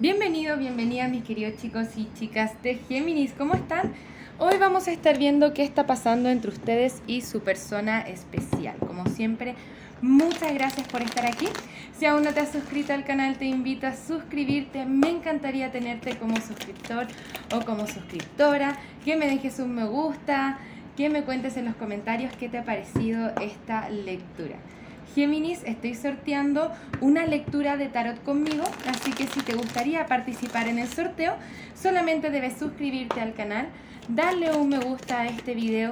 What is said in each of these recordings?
Bienvenido, bienvenida mis queridos chicos y chicas de Géminis, ¿cómo están? Hoy vamos a estar viendo qué está pasando entre ustedes y su persona especial. Como siempre, muchas gracias por estar aquí. Si aún no te has suscrito al canal, te invito a suscribirte. Me encantaría tenerte como suscriptor o como suscriptora, que me dejes un me gusta, que me cuentes en los comentarios qué te ha parecido esta lectura. Géminis, estoy sorteando una lectura de tarot conmigo, así que si te gustaría participar en el sorteo, solamente debes suscribirte al canal, darle un me gusta a este video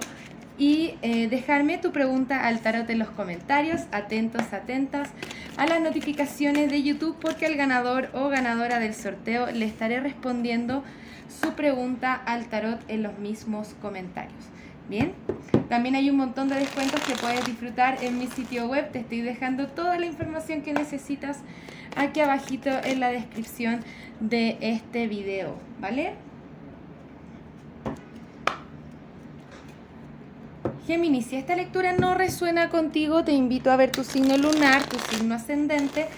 y dejarme tu pregunta al tarot en los comentarios. Atentos, atentas a las notificaciones de YouTube, porque al ganador o ganadora del sorteo le estaré respondiendo su pregunta al tarot en los mismos comentarios. Bien, también hay un montón de descuentos que puedes disfrutar en mi sitio web. Te estoy dejando toda la información que necesitas aquí abajito en la descripción de este video, ¿vale? Géminis, si esta lectura no resuena contigo, te invito a ver tu signo lunar, tu signo ascendente.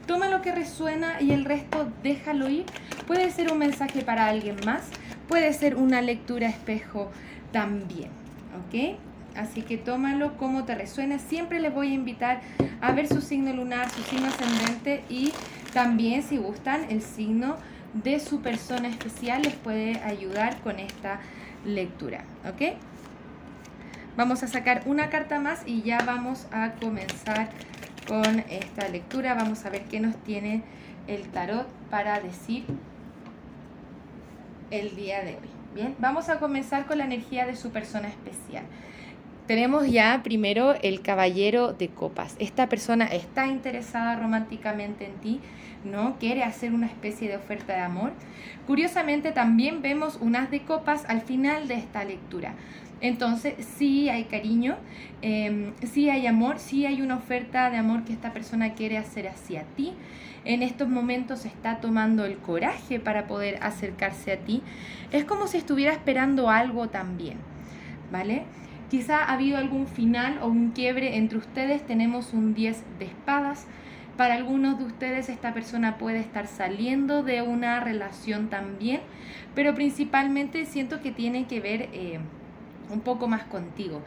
Toma lo que resuena y el resto déjalo ir. Puede ser un mensaje para alguien más, puede ser una lectura espejo también, ¿ok? Así que tómalo como te resuena. Siempre les voy a invitar a ver su signo lunar, su signo ascendente y también, si gustan, el signo de su persona especial les puede ayudar con esta lectura, ¿ok? Vamos a sacar una carta más y ya vamos a comenzar con esta lectura. Vamos a ver qué nos tiene el tarot para decir el día de hoy. Bien, vamos a comenzar con la energía de su persona especial. Tenemos ya primero el caballero de copas. Esta persona está interesada románticamente en ti, ¿no? Quiere hacer una especie de oferta de amor. Curiosamente también vemos un as de copas al final de esta lectura. Entonces sí hay cariño, sí hay amor, sí hay una oferta de amor que esta persona quiere hacer hacia ti. En estos momentos está tomando el coraje para poder acercarse a ti. Es como si estuviera esperando algo también, ¿vale? Quizá ha habido algún final o un quiebre entre ustedes. Tenemos un 10 de espadas. Para algunos de ustedes esta persona puede estar saliendo de una relación también, pero principalmente siento que tiene que ver un poco más contigo.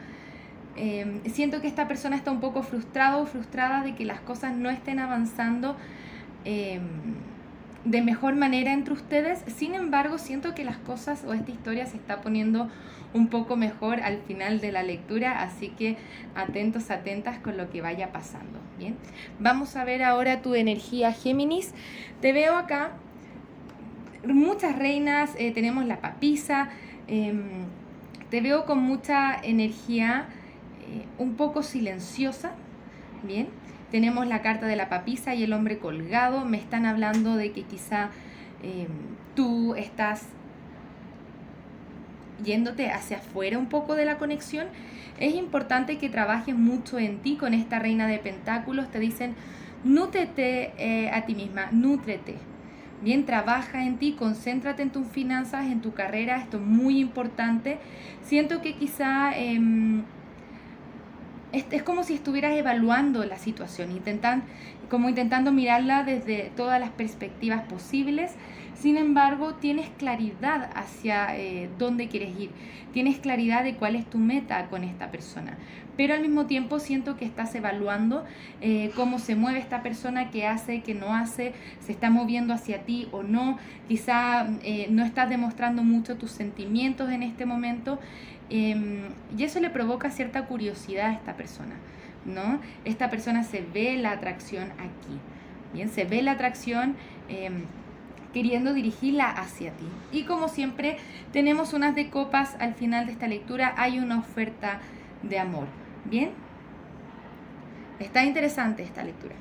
Siento que esta persona está un poco frustrado o frustrada de que las cosas no estén avanzando de mejor manera entre ustedes. Sin embargo, siento que las cosas o esta historia se está poniendo un poco mejor al final de la lectura, así que atentos, atentas con lo que vaya pasando. Bien, vamos a ver ahora tu energía, Géminis. Te veo acá muchas reinas, tenemos la papisa, te veo con mucha energía, un poco silenciosa. Bien, tenemos la carta de la papisa y el hombre colgado. Me están hablando de que quizá tú estás yéndote hacia afuera un poco de la conexión. Es importante que trabajes mucho en ti. Con esta reina de pentáculos te dicen, nútrete a ti misma, nútrete. Bien, trabaja en ti, concéntrate en tus finanzas, en tu carrera. Esto es muy importante. Siento que quizá es como si estuvieras evaluando la situación, intentando mirarla desde todas las perspectivas posibles. Sin embargo, tienes claridad hacia dónde quieres ir, tienes claridad de cuál es tu meta con esta persona, pero al mismo tiempo siento que estás evaluando cómo se mueve esta persona, qué hace, qué no hace, se está moviendo hacia ti o no. Quizá no estás demostrando mucho tus sentimientos en este momento, y eso le provoca cierta curiosidad a esta persona, ¿no? Esta persona se ve la atracción aquí, bien, se ve la atracción queriendo dirigirla hacia ti. Y como siempre, tenemos unas de copas al final de esta lectura. Hay una oferta de amor, ¿bien? Está interesante esta lectura.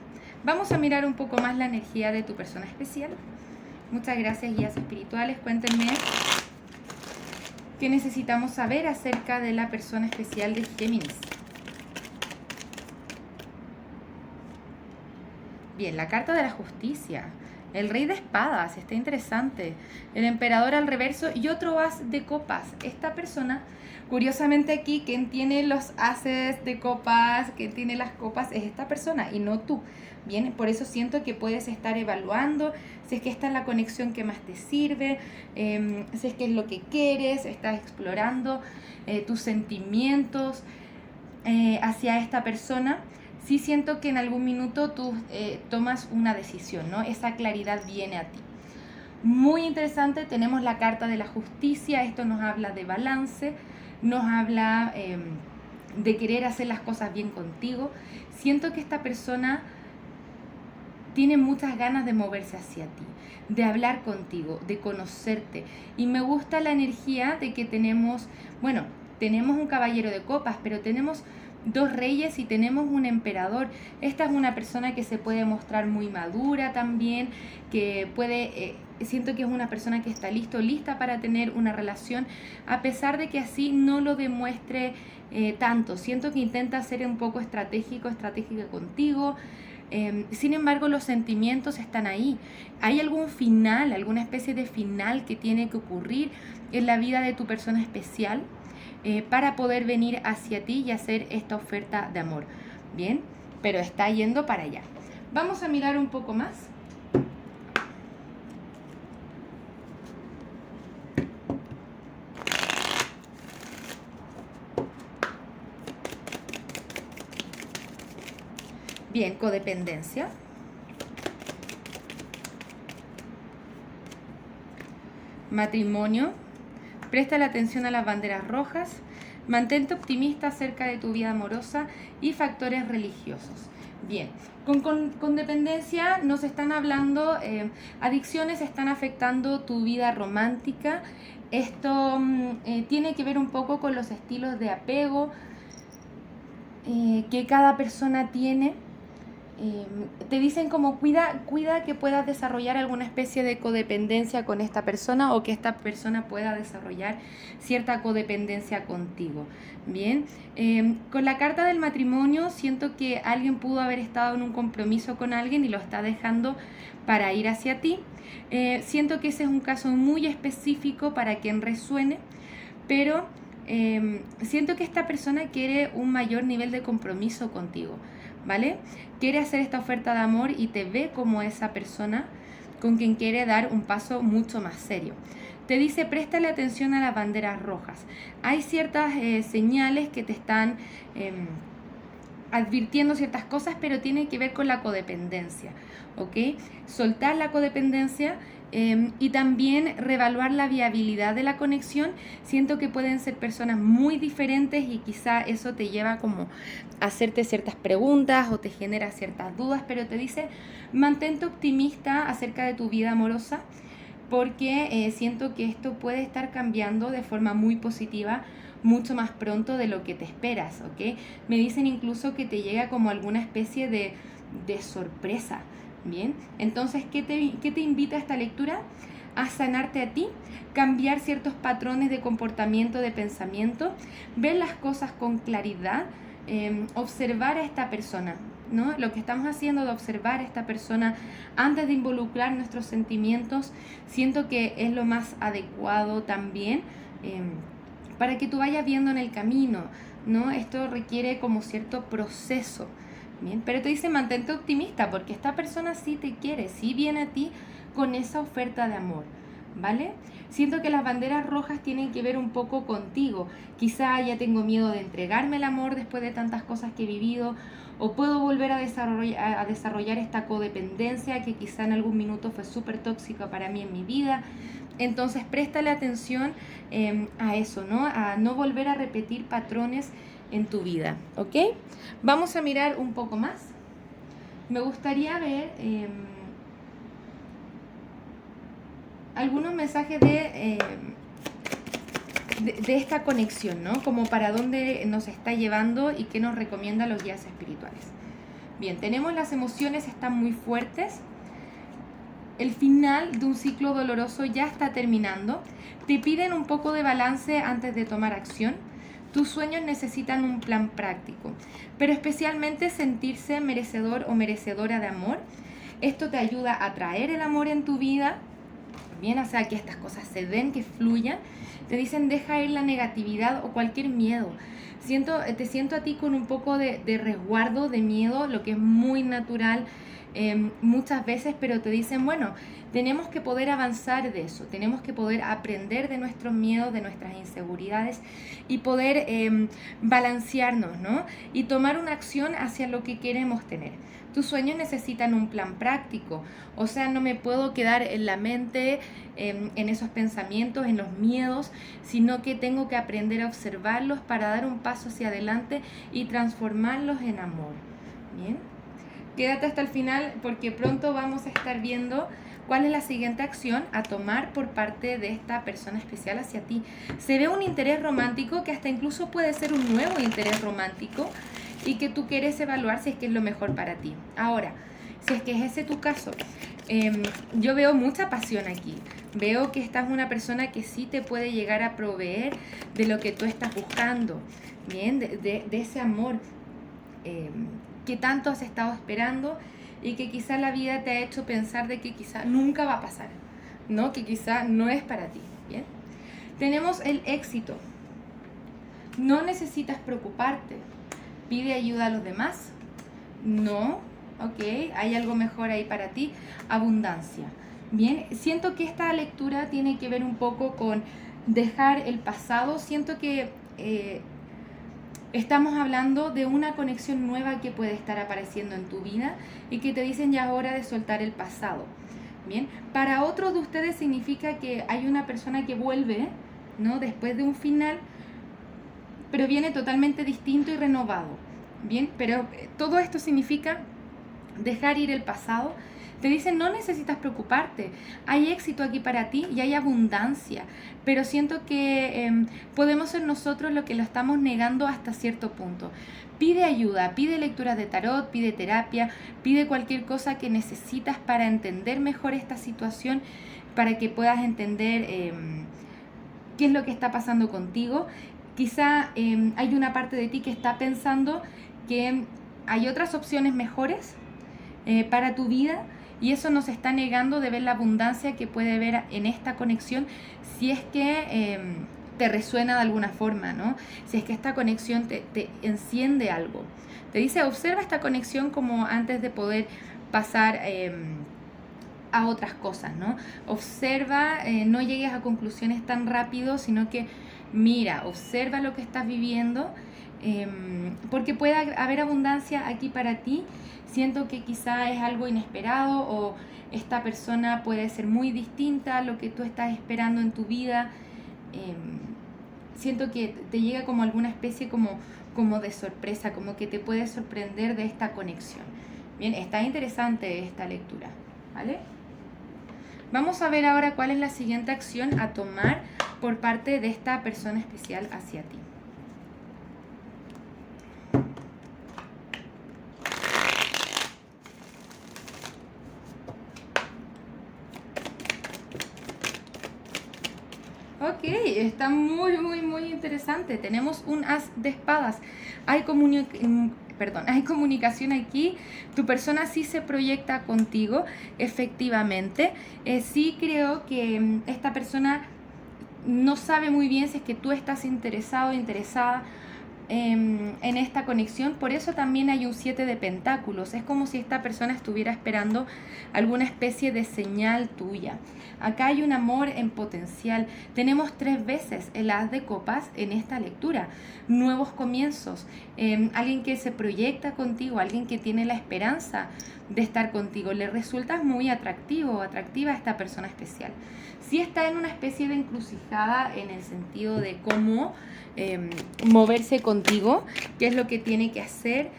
Vamos a mirar un poco más la energía de tu persona especial. Muchas gracias, guías espirituales. Cuéntenme qué necesitamos saber acerca de la persona especial de Géminis. Bien, la carta de la justicia, el rey de espadas, está interesante, el emperador al reverso y otro as de copas. Esta persona, Curiosamente aquí, quien tiene los ases de copas, quien tiene las copas es esta persona y no tú. Bien, por eso siento que puedes estar evaluando si es que esta es la conexión que más te sirve, si es que es lo que quieres, estás explorando tus sentimientos hacia esta persona. Sí siento que en algún minuto tú tomas una decisión, ¿no? Esa claridad viene a ti. Muy interesante, tenemos la carta de la justicia, esto nos habla de balance, nos habla de querer hacer las cosas bien contigo. Siento que esta persona tiene muchas ganas de moverse hacia ti, de hablar contigo, de conocerte. Y me gusta la energía de que tenemos un caballero de copas, pero tenemos dos reyes y tenemos un emperador. Esta es una persona que se puede mostrar muy madura también, que puede, siento que es una persona que está lista para tener una relación, a pesar de que así no lo demuestre tanto. Siento que intenta ser un poco estratégica contigo. Sin embargo, los sentimientos están ahí. ¿Hay algún final, alguna especie de final que tiene que ocurrir en la vida de tu persona especial para poder venir hacia ti y hacer esta oferta de amor? Bien, pero está yendo para allá. Vamos a mirar un poco más. Bien, codependencia. Matrimonio. Presta la atención a las banderas rojas. Mantente optimista acerca de tu vida amorosa y factores religiosos. Bien, con dependencia nos están hablando, adicciones están afectando tu vida romántica. Esto tiene que ver un poco con los estilos de apego que cada persona tiene. Te dicen como cuida que puedas desarrollar alguna especie de codependencia con esta persona o que esta persona pueda desarrollar cierta codependencia contigo. Bien, con la carta del matrimonio siento que alguien pudo haber estado en un compromiso con alguien y lo está dejando para ir hacia ti. Siento que ese es un caso muy específico para quien resuene, pero siento que esta persona quiere un mayor nivel de compromiso contigo, ¿vale? Quiere hacer esta oferta de amor y te ve como esa persona con quien quiere dar un paso mucho más serio. Te dice, préstale atención a las banderas rojas. Hay ciertas señales que te están advirtiendo ciertas cosas, pero tiene que ver con la codependencia, ¿ok? Soltar la codependencia y también reevaluar la viabilidad de la conexión. Siento que pueden ser personas muy diferentes y quizá eso te lleva como a hacerte ciertas preguntas o te genera ciertas dudas, pero te dice, mantente optimista acerca de tu vida amorosa porque siento que esto puede estar cambiando de forma muy positiva mucho más pronto de lo que te esperas, ¿ok? Me dicen incluso que te llega como alguna especie de sorpresa. Bien, entonces, ¿qué te invita a esta lectura? A sanarte a ti, cambiar ciertos patrones de comportamiento, de pensamiento, ver las cosas con claridad, observar a esta persona, ¿no? Lo que estamos haciendo de observar a esta persona antes de involucrar nuestros sentimientos, siento que es lo más adecuado también para que tú vayas viendo en el camino, ¿no? Esto requiere como cierto proceso. Bien, pero te dice mantente optimista porque esta persona sí te quiere, sí viene a ti con esa oferta de amor, ¿vale? Siento que las banderas rojas tienen que ver un poco contigo. Quizá ya tengo miedo de entregarme el amor después de tantas cosas que he vivido, o puedo volver a desarrollar esta codependencia que quizá en algún minuto fue súper tóxica para mí en mi vida. Entonces préstale atención a eso, ¿no? A no volver a repetir patrones en tu vida, ¿ok? Vamos a mirar un poco más. Me gustaría ver algunos mensajes de esta conexión, ¿no? Como para dónde nos está llevando y qué nos recomiendan los guías espirituales. Bien, tenemos las emociones están muy fuertes. El final de un ciclo doloroso ya está terminando. Te piden un poco de balance antes de tomar acción. Tus sueños necesitan un plan práctico, pero especialmente sentirse merecedor o merecedora de amor. Esto te ayuda a atraer el amor en tu vida, bien, o sea, que estas cosas se den, que fluyan. Te dicen deja ir la negatividad o cualquier miedo. Te siento a ti con un poco de resguardo, de miedo, lo que es muy natural muchas veces, pero te dicen, bueno, tenemos que poder avanzar de eso, tenemos que poder aprender de nuestros miedos, de nuestras inseguridades y poder balancearnos, ¿no? Y tomar una acción hacia lo que queremos tener. Tus sueños necesitan un plan práctico, o sea, no me puedo quedar en la mente, en esos pensamientos, en los miedos, sino que tengo que aprender a observarlos para dar un paso hacia adelante y transformarlos en amor. Bien, quédate hasta el final porque pronto vamos a estar viendo cuál es la siguiente acción a tomar por parte de esta persona especial hacia ti. Se ve un interés romántico que hasta incluso puede ser un nuevo interés romántico, y que tú quieres evaluar si es que es lo mejor para ti. Ahora, si es que es ese tu caso, yo veo mucha pasión aquí. Veo que esta es una persona que sí te puede llegar a proveer de lo que tú estás buscando, bien, de ese amor que tanto has estado esperando y que quizá la vida te ha hecho pensar de que quizá nunca va a pasar, ¿no? Que quizá no es para ti, ¿bien? Tenemos el éxito. No necesitas preocuparte. ¿Pide ayuda a los demás? No, ok, hay algo mejor ahí para ti. Abundancia. Bien, siento que esta lectura tiene que ver un poco con dejar el pasado. Siento que estamos hablando de una conexión nueva que puede estar apareciendo en tu vida y que te dicen ya es hora de soltar el pasado. Bien, para otros de ustedes significa que hay una persona que vuelve, ¿no? Después de un final, pero viene totalmente distinto y renovado, ¿bien? Pero todo esto significa dejar ir el pasado. Te dicen, no necesitas preocuparte, hay éxito aquí para ti y hay abundancia, pero siento que podemos ser nosotros los que lo estamos negando hasta cierto punto. Pide ayuda, pide lecturas de tarot, pide terapia, pide cualquier cosa que necesitas para entender mejor esta situación, para que puedas entender qué es lo que está pasando contigo. Quizá hay una parte de ti que está pensando que hay otras opciones mejores para tu vida y eso nos está negando de ver la abundancia que puede haber en esta conexión si es que te resuena de alguna forma, ¿no? Si es que esta conexión te enciende algo. Te dice, observa esta conexión como antes de poder pasar a otras cosas, ¿no? Observa, no llegues a conclusiones tan rápido, sino que mira, observa lo que estás viviendo, porque puede haber abundancia aquí para ti. Siento que quizá es algo inesperado o esta persona puede ser muy distinta a lo que tú estás esperando en tu vida. Siento que te llega como alguna especie como de sorpresa, como que te puede sorprender de esta conexión. Bien, está interesante esta lectura, ¿vale? Vamos a ver ahora cuál es la siguiente acción a tomar por parte de esta persona especial hacia ti. Ok, está muy interesante. Tenemos un as de espadas. Hay comunicación aquí. Tu persona sí se proyecta contigo, efectivamente. Sí creo que esta persona no sabe muy bien si es que tú estás interesado o interesada en esta conexión. Por eso también hay un 7 de pentáculos. Es como si esta persona estuviera esperando alguna especie de señal tuya. Acá hay un amor en potencial. Tenemos 3 veces el as de copas en esta lectura. Nuevos comienzos. Alguien que se proyecta contigo, alguien que tiene la esperanza de estar contigo. Le resultas muy atractivo o atractiva a esta persona especial. Sí está en una especie de encrucijada en el sentido de cómo moverse contigo, qué es lo que tiene que hacer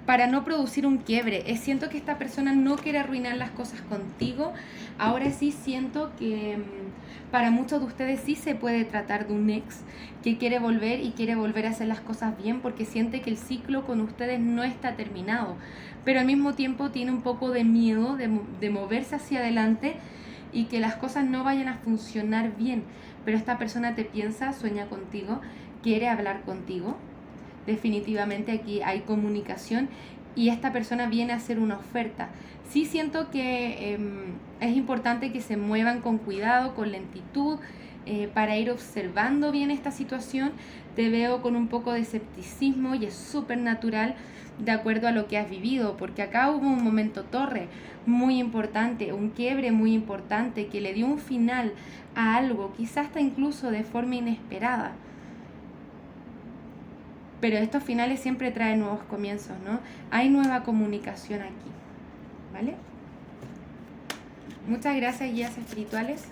para no producir un quiebre. Siento que esta persona no quiere arruinar las cosas contigo. Ahora sí siento que para muchos de ustedes sí se puede tratar de un ex que quiere volver y quiere volver a hacer las cosas bien porque siente que el ciclo con ustedes no está terminado, pero al mismo tiempo tiene un poco de miedo de moverse hacia adelante y que las cosas no vayan a funcionar bien. Pero esta persona te piensa, sueña contigo, quiere hablar contigo. Definitivamente aquí hay comunicación y esta persona viene a hacer una oferta. Sí siento que es importante que se muevan con cuidado, con lentitud, para ir observando bien esta situación. Te veo con un poco de escepticismo y es súper natural de acuerdo a lo que has vivido, porque acá hubo un momento torre muy importante, un quiebre muy importante que le dio un final a algo, quizás hasta incluso de forma inesperada. Pero estos finales siempre traen nuevos comienzos, ¿no? Hay nueva comunicación aquí, ¿vale? Muchas gracias, guías espirituales.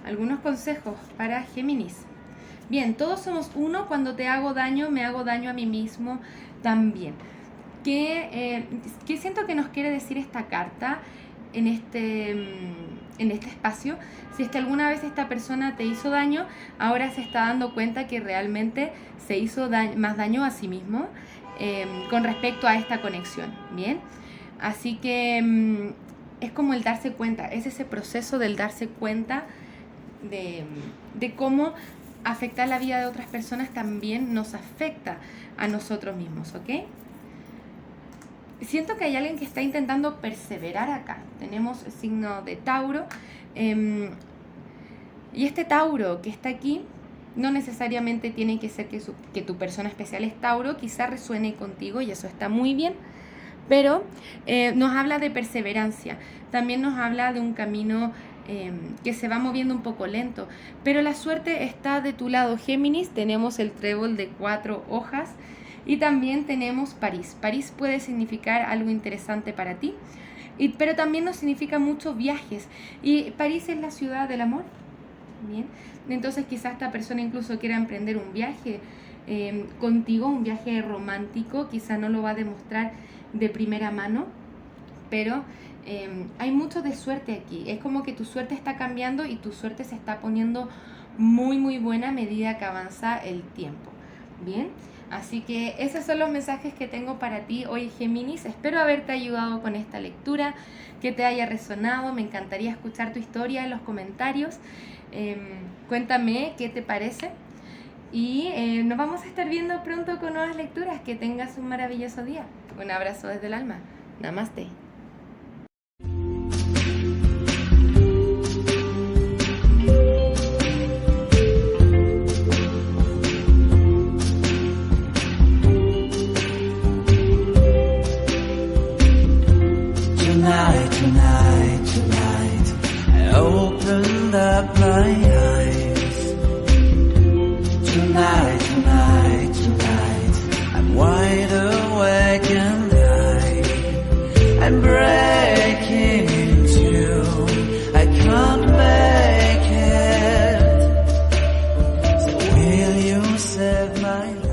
Algunos consejos para Géminis. Bien, todos somos uno. Cuando te hago daño, me hago daño a mí mismo también. ¿Qué siento que nos quiere decir esta carta en este espacio? Si es que alguna vez esta persona te hizo daño, ahora se está dando cuenta que realmente se hizo más daño a sí mismo con respecto a esta conexión, ¿bien? Así que es como el darse cuenta, es ese proceso del darse cuenta de cómo afectar la vida de otras personas también nos afecta a nosotros mismos, ¿ok? Siento que hay alguien que está intentando perseverar acá. Tenemos el signo de Tauro. Y este Tauro que está aquí no necesariamente tiene que ser que tu persona especial es Tauro. Quizá resuene contigo y eso está muy bien. Pero nos habla de perseverancia. También nos habla de un camino que se va moviendo un poco lento. Pero la suerte está de tu lado, Géminis. Tenemos el trébol de 4 hojas. Y también tenemos París. París puede significar algo interesante para ti, pero también nos significa muchos viajes. Y París es la ciudad del amor. Bien, entonces quizás esta persona incluso quiera emprender un viaje contigo, un viaje romántico. Quizás no lo va a demostrar de primera mano, pero hay mucho de suerte aquí. Es como que tu suerte está cambiando y tu suerte se está poniendo muy muy buena a medida que avanza el tiempo. Bien, así que esos son los mensajes que tengo para ti hoy, Géminis. Espero haberte ayudado con esta lectura, que te haya resonado. Me encantaría escuchar tu historia en los comentarios. Cuéntame qué te parece. Y nos vamos a estar viendo pronto con nuevas lecturas. Que tengas un maravilloso día. Un abrazo desde el alma. Namaste. Tonight, I opened up my eyes. Tonight, I'm wide awake and I'm breaking into. I can't make it. So will you save my life?